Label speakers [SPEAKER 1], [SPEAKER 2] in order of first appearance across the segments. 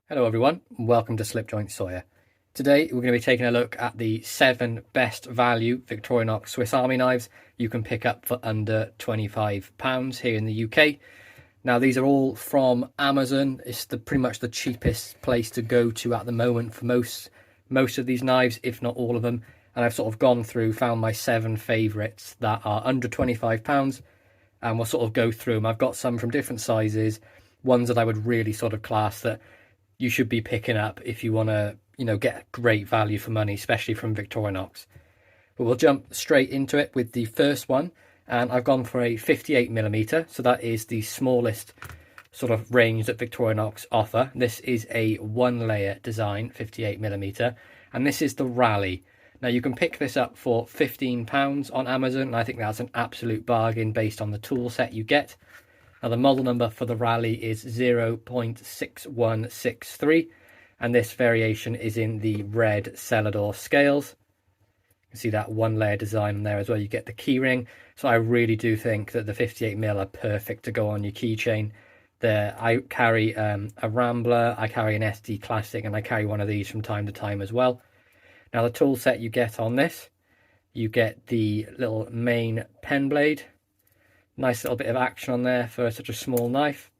[SPEAKER 1] Hello everyone, and welcome to Slipjoint Sawyer. Today we're going to be taking a look at the 7 best value Victorinox Swiss Army knives you can pick up for under £25 here in the UK. Now these are all from Amazon. It's pretty much the cheapest place to go to at the moment for most of these knives, if not all of them. And I've sort of gone through, found my 7 favourites that are under £25, and we'll sort of go through them. I've got some from different sizes, ones that I would really sort of class that you should be picking up if you want to, get great value for money, especially from Victorinox. But we'll jump straight into it with the first one, and I've gone for a 58mm, so that is the smallest sort of range that Victorinox offer. This is a 1-layer design 58mm, and this is the Rally. Now you can pick this up for £15 on Amazon, and I think that's an absolute bargain based on the tool set you get. Now the model number for the Rally is 0.6163, and this variation is in the red Celador scales. You can see that 1-layer design there as well. You get the keyring, so I really do think that the 58mm are perfect to go on your keychain. I carry a Rambler, I carry an SD Classic, and I carry one of these from time to time as well. Now the tool set you get on this, you get the little main pen blade. Nice little bit of action on there for such a small knife.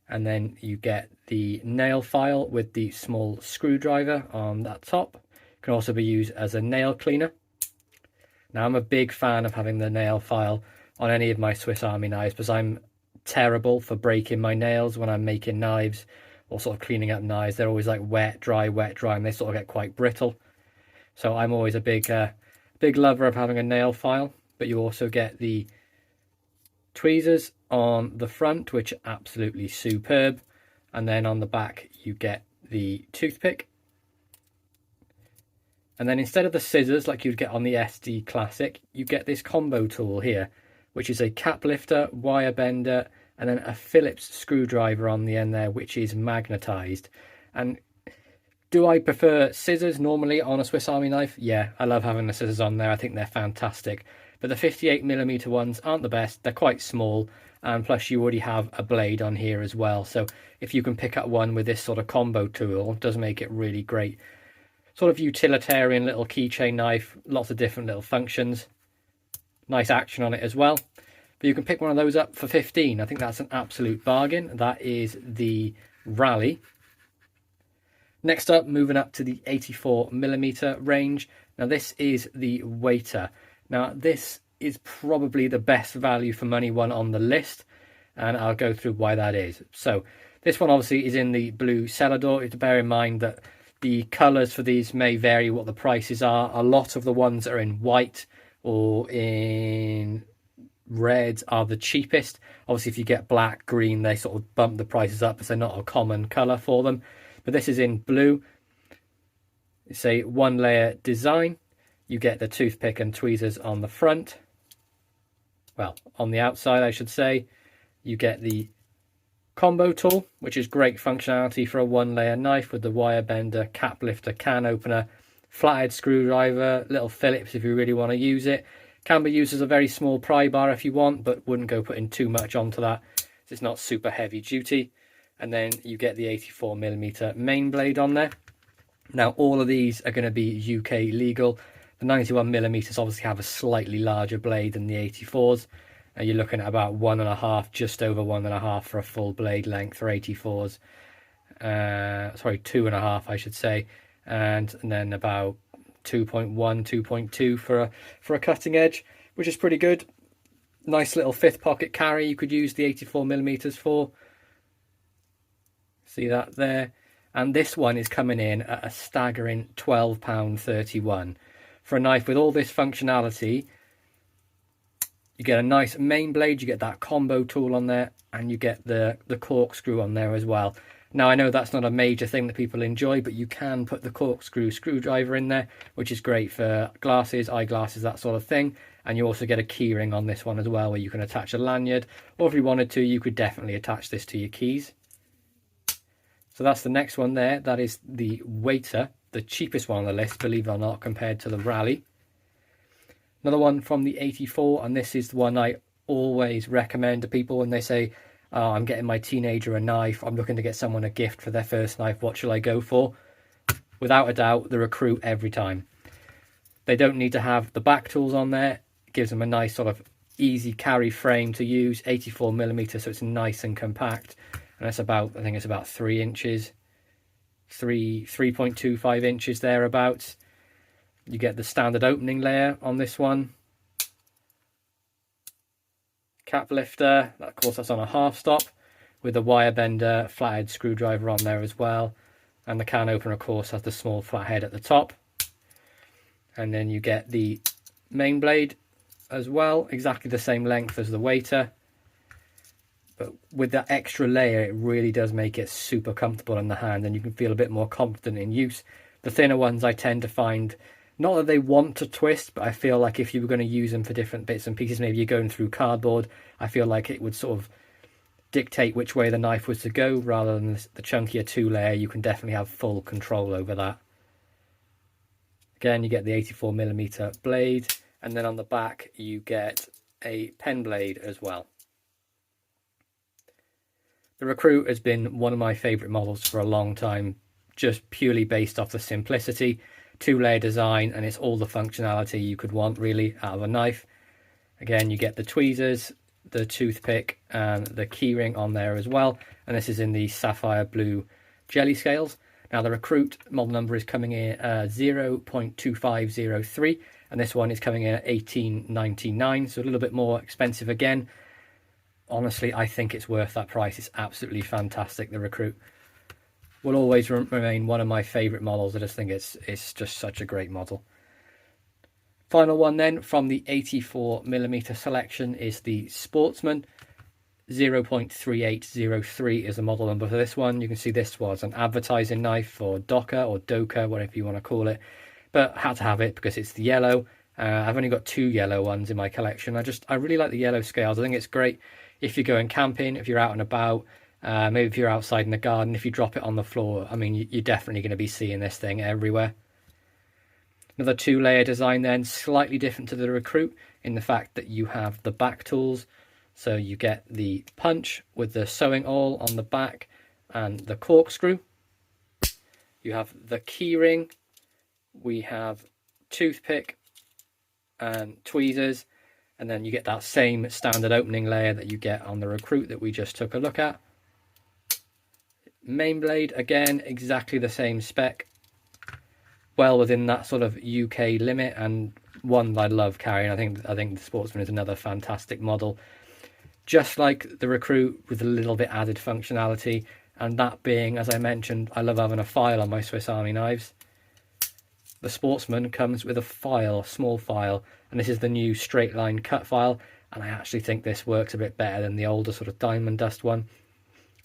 [SPEAKER 1] And then you get the nail file with the small screwdriver on that top. It can also be used as a nail cleaner. Now I'm a big fan of having the nail file on any of my Swiss Army knives because I'm terrible for breaking my nails when I'm making knives or sort of cleaning up knives. They're always like wet, dry, and they sort of get quite brittle. So I'm always a big lover of having a nail file, but you also get the tweezers on the front, which are absolutely superb, and then on the back you get the toothpick. And then instead of the scissors like you'd get on the SD Classic, you get this combo tool here, which is a cap lifter, wire bender, and then a Phillips screwdriver on the end there, which is magnetized. And do I prefer scissors normally on a Swiss Army knife? Yeah, I love having the scissors on there. I think they're fantastic. But the 58mm ones aren't the best. They're quite small, and plus you already have a blade on here as well. So if you can pick up one with this sort of combo tool, it does make it really great. Sort of utilitarian little keychain knife, lots of different little functions. Nice action on it as well. But you can pick one of those up for 15. I think that's an absolute bargain. That is the Rally. Next up, moving up to the 84mm range. Now this is the Waiter. Now this is probably the best value for money one on the list, and I'll go through why that is. So this one obviously is in the blue Celador. You have to bear in mind that the colours for these may vary what the prices are. A lot of the ones that are in white or in red are the cheapest. Obviously if you get black, green, they sort of bump the prices up because they're not a common colour for them. But this is in blue. It's a 1-layer design. You get the toothpick and tweezers on the front. Well, on the outside, I should say. You get the combo tool, which is great functionality for a 1-layer knife with the wire bender, cap lifter, can opener, flathead screwdriver, little Phillips if you really want to use it. Can be used as a very small pry bar if you want, but wouldn't go putting too much onto that. It's not super heavy duty. And then you get the 84mm main blade on there. Now, all of these are going to be UK legal. The 91mm obviously have a slightly larger blade than the 84s. You're looking at about 1.5, just over 1.5 for a full blade length for 84s. Sorry, 2.5 I should say. And then about 2.1, 2.2 for a cutting edge, which is pretty good. Nice little 5th pocket carry you could use the 84mm for. See that there? And this one is coming in at a staggering £12.31. For a knife with all this functionality, you get a nice main blade, you get that combo tool on there, and you get the corkscrew on there as well. Now, I know that's not a major thing that people enjoy, but you can put the corkscrew screwdriver in there, which is great for glasses, eyeglasses, that sort of thing. And you also get a keyring on this one as well, where you can attach a lanyard, or if you wanted to, you could definitely attach this to your keys. So that's the next one there. That is the Waiter, the cheapest one on the list, believe it or not, compared to the Rally. Another one from the 84, and this is the one I always recommend to people when they say, oh, I'm getting my teenager a knife, I'm looking to get someone a gift for their first knife, what shall I go for? Without a doubt, the Recruit every time. They don't need to have the back tools on there. It gives them a nice sort of easy carry frame to use, 84mm, so it's nice and compact. And it's about, I think it's about 3 inches, 3.25 inches thereabouts. You get the standard opening layer on this one. Cap lifter, of course that's on a half stop, with a wire bender flathead screwdriver on there as well. And the can opener, of course, has the small flathead at the top. And then you get the main blade as well, exactly the same length as the waiter. But with that extra layer, it really does make it super comfortable in the hand, and you can feel a bit more confident in use. The thinner ones I tend to find, not that they want to twist, but I feel like if you were going to use them for different bits and pieces, maybe you're going through cardboard, I feel like it would sort of dictate which way the knife was to go, rather than the chunkier 2-layer. You can definitely have full control over that. Again, you get the 84mm blade, and then on the back you get a pen blade as well. The Recruit has been one of my favourite models for a long time, just purely based off the simplicity, 2-layer design, and it's all the functionality you could want really out of a knife. Again, you get the tweezers, the toothpick, and the keyring on there as well, and this is in the sapphire blue jelly scales. Now the Recruit model number is coming in at 0.2503, and this one is coming in at $18.99, so a little bit more expensive again. Honestly, I think it's worth that price. It's absolutely fantastic. The Recruit will always remain one of my favourite models. I just think it's just such a great model. Final one then from the 84mm selection is the Sportsman. 0.3803 is the model number for this one. You can see this was an advertising knife for Docker or Doka, whatever you want to call it, but I had to have it because it's the yellow. I've only got 2 yellow ones in my collection. I really like the yellow scales. I think it's great if you're going camping, if you're out and about, maybe if you're outside in the garden. If you drop it on the floor, I mean, you're definitely going to be seeing this thing everywhere. Another 2-layer design then, slightly different to the Recruit in the fact that you have the back tools. So you get the punch with the sewing awl on the back and the corkscrew. You have the keyring. We have toothpick and tweezers. And then you get that same standard opening layer that you get on the Recruit that we just took a look at. Main blade, again, exactly the same spec. Well within that sort of UK limit, and one that I love carrying. I think the Sportsman is another fantastic model. Just like the Recruit, with a little bit added functionality, and that being, as I mentioned, I love having a file on my Swiss Army knives. The Sportsman comes with a file, small file, and this is the new straight line cut file, and I actually think this works a bit better than the older sort of diamond dust one.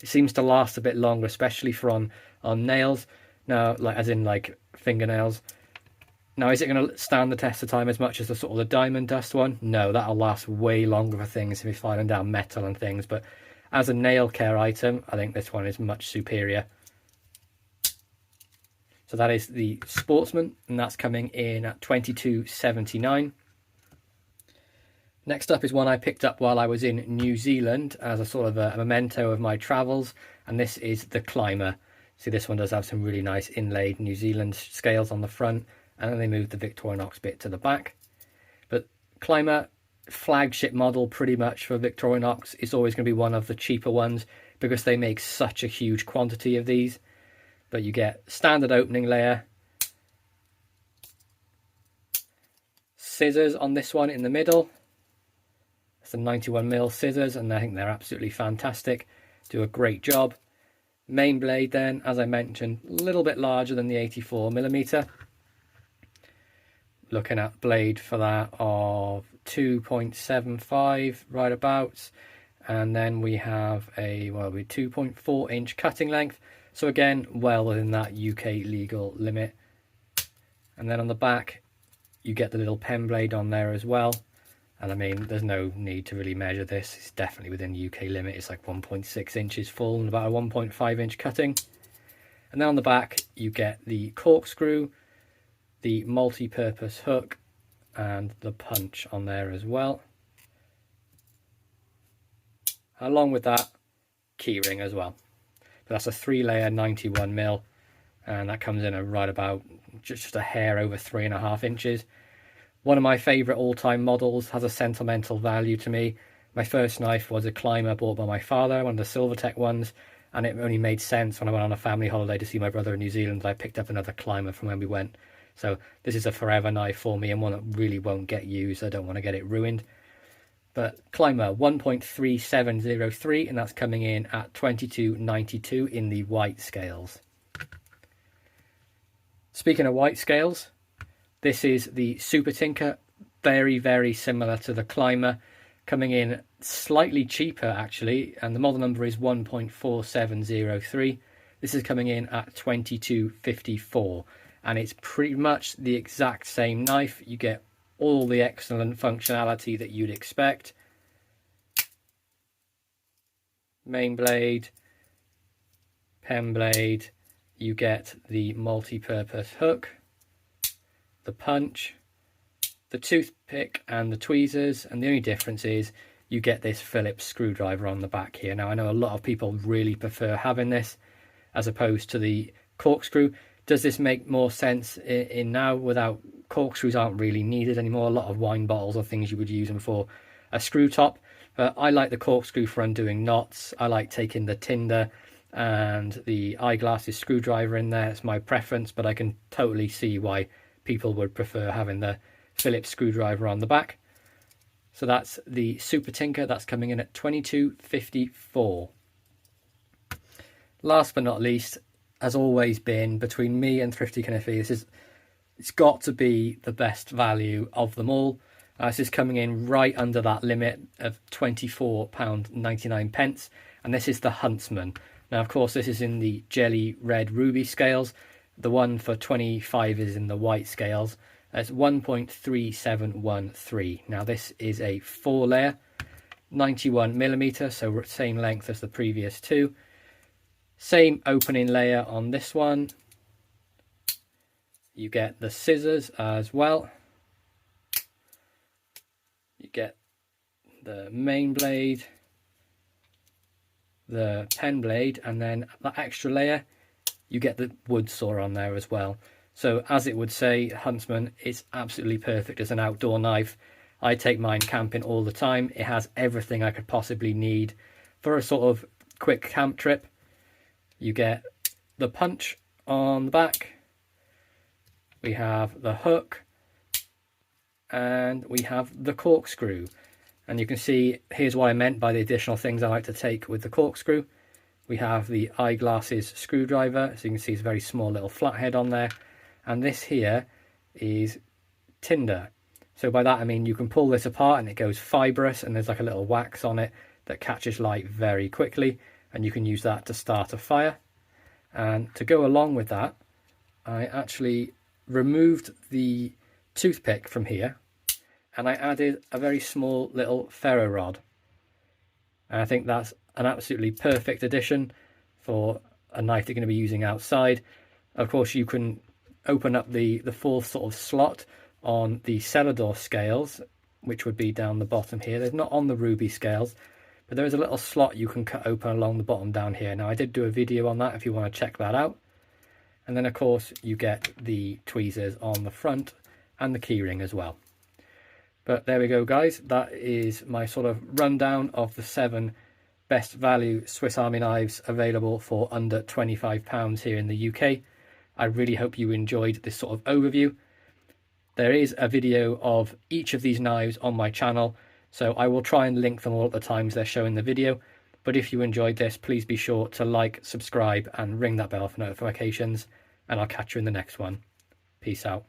[SPEAKER 1] It seems to last a bit longer, especially for on nails, now, like as in like fingernails. Now, is it going to stand the test of time as much as the sort of the diamond dust one? No, that'll last way longer for things if you're filing down metal and things. But as a nail care item, I think this one is much superior. So that is the Sportsman, and that's coming in at $22.79. Next up is one I picked up while I was in New Zealand as a sort of a memento of my travels, and this is the Climber. See, this one does have some really nice inlaid New Zealand scales on the front, and then they moved the Victorinox bit to the back. But Climber, flagship model pretty much for Victorinox, is always going to be one of the cheaper ones because they make such a huge quantity of these. But you get standard opening layer, scissors on this one in the middle. It's a 91mm scissors, and I think they're absolutely fantastic, do a great job. Main blade then, as I mentioned, a little bit larger than the 84mm. Looking at blade for that of 2.75 right abouts, and then we have a 2.4 inch cutting length, so again well within that UK legal limit. And then on the back you get the little pen blade on there as well, and I mean there's no need to really measure this, it's definitely within the UK limit. It's like 1.6 inches full and about a 1.5 inch cutting. And then on the back you get the corkscrew, the multi-purpose hook, and the punch on there as well. Along with that, keyring as well. But that's a 3-layer 91mm, and that comes in at right about just a hair over 3.5 inches. One of my favourite all-time models, has a sentimental value to me. My first knife was a climber bought by my father, one of the Silvertech ones, and it only made sense when I went on a family holiday to see my brother in New Zealand that I picked up another climber from when we went. So this is a forever knife for me, and one that really won't get used. I don't want to get it ruined. But climber 1.3703, and that's coming in at $22.92 in the white scales. Speaking of white scales, this is the Super Tinker, very, very similar to the climber, coming in slightly cheaper actually, and the model number is 1.4703. This is coming in at $22.54, and it's pretty much the exact same knife. You get all the excellent functionality that you'd expect. Main blade, pen blade, you get the multi-purpose hook, the punch, the toothpick and the tweezers, and the only difference is you get this Phillips screwdriver on the back here. Now I know a lot of people really prefer having this as opposed to the corkscrew. Does this make more sense in now without corkscrews aren't really needed anymore? A lot of wine bottles or things you would use them for a screw top. I like the corkscrew for undoing knots. I like taking the tinder and the eyeglasses screwdriver in there. It's my preference, but I can totally see why people would prefer having the Phillips screwdriver on the back. So that's the Super Tinker. That's coming in at $22.54. Last but not least, has always been between me and Thrifty Kniffy, it's got to be the best value of them all. This is coming in right under that limit of £24.99, and this is the Huntsman. Now, of course, this is in the jelly red ruby scales. The one for 25 is in the white scales. It's 1.3713. Now, this is a 4-layer, 91mm, so same length as the previous two. Same opening layer on this one. You get the scissors as well. You get the main blade, the pen blade, and then that extra layer, you get the wood saw on there as well. So as it would say, Huntsman is absolutely perfect as an outdoor knife. I take mine camping all the time. It has everything I could possibly need for a sort of quick camp trip. You get the punch on the back, we have the hook, and we have the corkscrew. And you can see, here's what I meant by the additional things I like to take with the corkscrew. We have the eyeglasses screwdriver, so you can see it's a very small little flathead on there. And this here is tinder. So by that I mean you can pull this apart and it goes fibrous, and there's like a little wax on it that catches light very quickly, and you can use that to start a fire. And to go along with that, I actually removed the toothpick from here and I added a very small little ferro rod. And I think that's an absolutely perfect addition for a knife you're going to be using outside. Of course, you can open up the fourth sort of slot on the Celador scales, which would be down the bottom here. There's not on the ruby scales, but there is a little slot you can cut open along the bottom down here. Now, I did do a video on that if you want to check that out. And then, of course, you get the tweezers on the front and the keyring as well. But there we go, guys. That is my sort of rundown of the 7 best value Swiss Army knives available for under £25 here in the UK. I really hope you enjoyed this sort of overview. There is a video of each of these knives on my channel, so I will try and link them all at the times they're showing the video. But if you enjoyed this, please be sure to like, subscribe, and ring that bell for notifications, and I'll catch you in the next one. Peace out.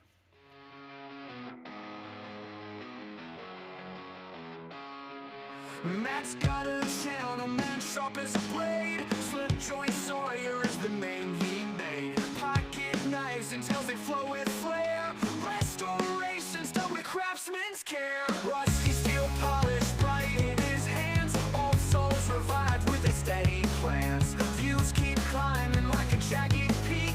[SPEAKER 2] Matt's got a channel, man sharp as a blade. Slipjoint Sawyer is the name he made. Pocket knives until they flow with flair. Restorations done with craftsman's care. Rusty steel polish bright in his hands. Old souls revived with a steady glance. Views keep climbing like a jagged peak.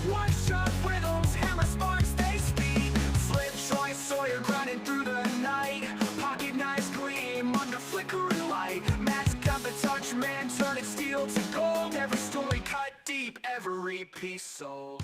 [SPEAKER 2] One shot rhythms, hammer sparks they speak. Slipjoint Sawyer grinding through the night. Pocket knives gleam under flickering light. Matt's got the touch, man, turning steel keep every piece sold.